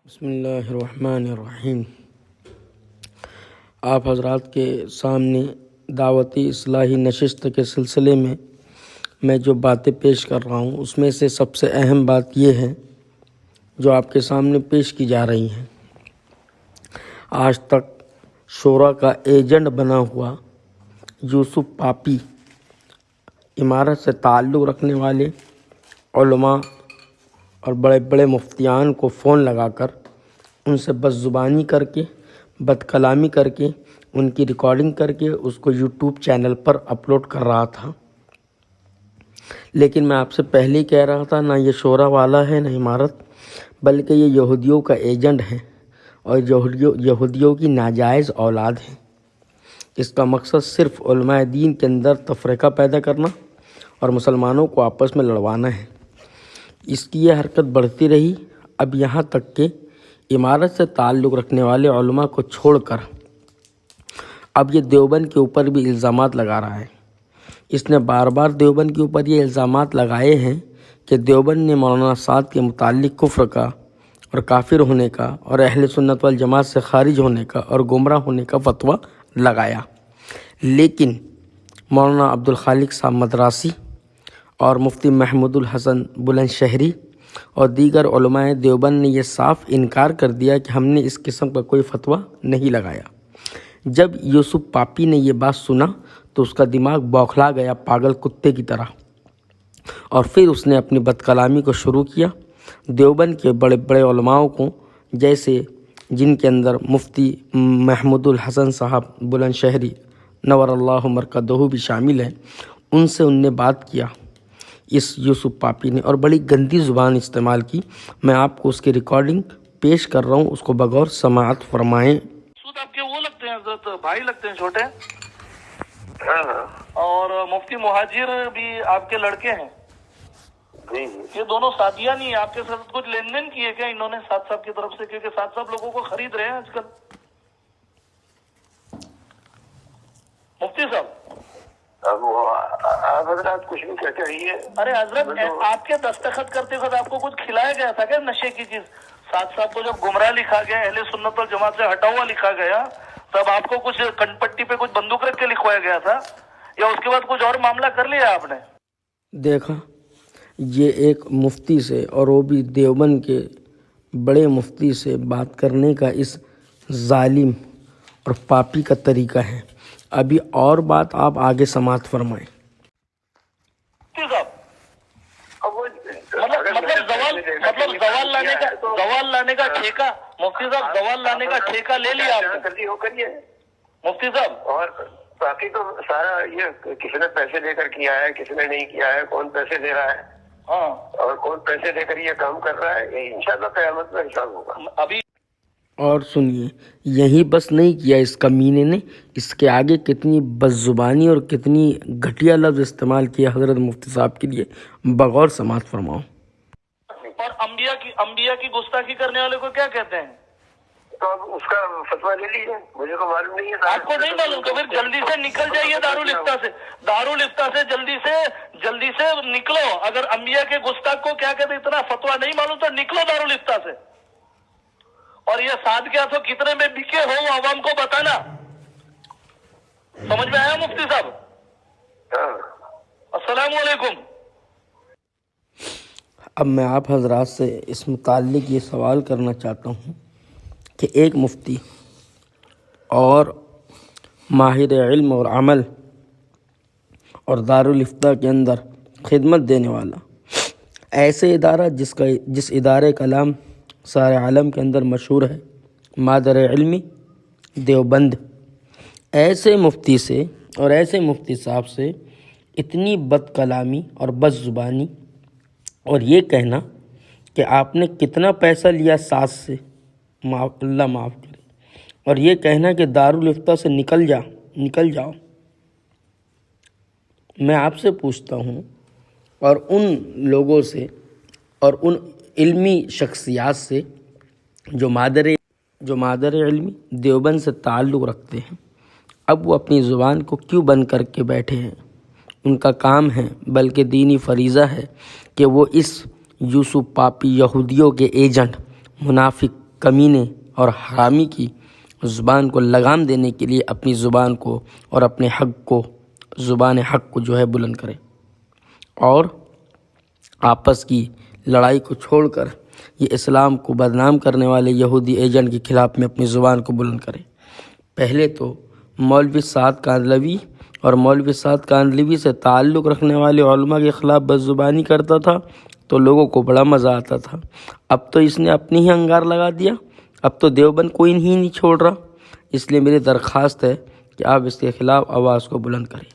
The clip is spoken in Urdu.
بسم اللہ الرحمن الرحیم۔ آپ حضرات کے سامنے دعوتی اصلاحی نشست کے سلسلے میں جو باتیں پیش کر رہا ہوں اس میں سے سب سے اہم بات یہ ہے جو آپ کے سامنے پیش کی جا رہی ہیں۔ آج تک شورا کا ایجنٹ بنا ہوا یوسف پاپی امارت سے تعلق رکھنے والے علماء اور بڑے بڑے مفتیان کو فون لگا کر ان سے بد زبانی کر کے بد کلامی کر کے ان کی ریکارڈنگ کر کے اس کو یوٹیوب چینل پر اپلوڈ کر رہا تھا۔ لیکن میں آپ سے پہلے ہی کہہ رہا تھا، نہ یہ شورا والا ہے نہ امارت، بلکہ یہ یہودیوں کا ایجنٹ ہے اور یہودیوں کی ناجائز اولاد ہے۔ اس کا مقصد صرف علماء دین کے اندر تفرقہ پیدا کرنا اور مسلمانوں کو آپس میں لڑوانا ہے۔ اس کی یہ حرکت بڑھتی رہی، اب یہاں تک کہ امارت سے تعلق رکھنے والے علماء کو چھوڑ کر اب یہ دیوبند کے اوپر بھی الزامات لگا رہا ہے۔ اس نے بار بار دیوبند کے اوپر یہ الزامات لگائے ہیں کہ دیوبند نے مولانا سعد کے متعلق کفر کا اور کافر ہونے کا اور اہل سنت والجماعت سے خارج ہونے کا اور گمراہ ہونے کا فتویٰ لگایا، لیکن مولانا عبدالخالق صاحب مدراسی اور مفتی محمود الحسن بلند شہری اور دیگر علماء دیوبند نے یہ صاف انکار کر دیا کہ ہم نے اس قسم کا کوئی فتویٰ نہیں لگایا۔ جب یوسف پاپی نے یہ بات سنا تو اس کا دماغ بوکھلا گیا پاگل کتے کی طرح، اور پھر اس نے اپنی بد کلامی کو شروع کیا۔ دیوبند کے بڑے بڑے علماء کو، جیسے جن کے اندر مفتی محمود الحسن صاحب بلند شہری نور اللہ مرکزہ بھی شامل ہیں، ان سے ان نے بات کیا اس یوسف پاپی نے، اور بڑی گندی زبان استعمال کی۔ میں آپ کو اس کی ریکارڈنگ پیش کر رہا ہوں، اس کو بغور سماعت فرمائیں۔ سود آپ کے وہ لگتے ہیں حضرت، بھائی لگتے ہیں چھوٹے، اور مفتی مہاجر بھی آپ کے لڑکے ہیں جی۔ یہ دونوں ساتھیاں نہیں، آپ کے ساتھ کچھ لین دین کیے کیا انہوں نے ساتھ صاحب کی طرف سے؟ کیونکہ ساتھ صاحب لوگوں کو خرید رہے ہیں آج کل۔ مفتی صاحب اب آپ حضرات کچھ بھی کہتے رہیے۔ ارے حضرت، آپ کے دستخط کرتے وقت آپ کو کچھ کھلایا گیا تھا کیا نشے کی چیز؟ ساتھ صاحب کو جب گمراہ لکھا گیا، اہل سنت والجماعت سے ہٹا ہوا لکھا گیا، تب آپ کو کچھ کنٹ پٹی پہ کچھ بندوق رکھ کے لکھوایا گیا تھا، یا اس کے بعد کچھ اور معاملہ کر لیا آپ نے؟ دیکھا، یہ ایک مفتی سے، اور وہ بھی دیوبند کے بڑے مفتی سے بات کرنے کا اس ظالم اور پاپی کا طریقہ ہے۔ ابھی اور بات آپ آگے سماعت فرمائیں۔ مفتی صاحب زوال لانے کا ٹھیکہ، مفتی صاحب زوال لانے کا ٹھیکہ لے لیا آپ نے؟ کریے مفتی صاحب، اور باقی تو سارا یہ کسی نے پیسے دے کر کیا ہے، کسی نے نہیں کیا ہے، کون پیسے دے رہا ہے ہاں، اور کون پیسے دے کر یہ کام کر رہا ہے، یہ انشاءاللہ قیامت میں حساب ہوگا۔ ابھی اور سنیے، یہی بس نہیں کیا اس کمینے نے، اس کے آگے کتنی بدزبانی اور کتنی گھٹیا لفظ استعمال کیا حضرت مفتی صاحب کے لیے، بغور سماعت فرماؤ۔ اور انبیاء کی گستاخی کرنے والے کو کیا کہتے ہیں؟ تو اب اس کا فتویٰ لے لیجیے، مجھے تو معلوم نہیں ہے۔ آپ کو نہیں معلوم تو پھر جلدی سے نکل جائیے دارالفتہ سے جلدی سے نکلو۔ اگر انبیاء کے گستاخ کو کیا کہتے اتنا فتویٰ نہیں معلوم تو نکلو دارالفتہ سے، اور یہ ساتھ کیا تو کتنے میں بکے ہو عوام کو بتانا۔ سمجھ میں آیا مفتی صاحب؟ السلام علیکم۔ اب میں آپ حضرات سے اس متعلق یہ سوال کرنا چاہتا ہوں کہ ایک مفتی اور ماہر علم اور عمل اور دارالفتہ کے اندر خدمت دینے والا ایسے ادارہ جس ادارے کا نام سارے عالم کے اندر مشہور ہے، مادر علمی دیوبند، ایسے مفتی سے اور ایسے مفتی صاحب سے اتنی بد کلامی اور بد زبانی، اور یہ کہنا کہ آپ نے کتنا پیسہ لیا ساس سے، اللہ معاف کرے، اور یہ کہنا کہ دارالفتہ سے نکل جاؤ۔ میں آپ سے پوچھتا ہوں، اور ان لوگوں سے اور ان علمی شخصیات سے جو مادر علمی دیوبند سے تعلق رکھتے ہیں، اب وہ اپنی زبان کو کیوں بند کر کے بیٹھے ہیں؟ ان کا کام ہے، بلکہ دینی فریضہ ہے کہ وہ اس یوسف پاپی یہودیوں کے ایجنٹ، منافق، کمینے اور حرامی کی زبان کو لگام دینے کے لیے اپنی زبان کو اور اپنے حق کو، زبان حق کو جو ہے بلند کرے، اور آپس کی لڑائی کو چھوڑ کر یہ اسلام کو بدنام کرنے والے یہودی ایجنٹ کے خلاف میں اپنی زبان کو بلند کرے۔ پہلے تو مولوی سعد کاندھلوی اور مولوی سعد کاندھلوی سے تعلق رکھنے والے علماء کے خلاف بدزبانی کرتا تھا تو لوگوں کو بڑا مزہ آتا تھا۔ اب تو اس نے اپنی ہی انگار لگا دیا، اب تو دیوبند کوئی نہیں چھوڑ رہا۔ اس لیے میری درخواست ہے کہ آپ اس کے خلاف آواز کو بلند کریں۔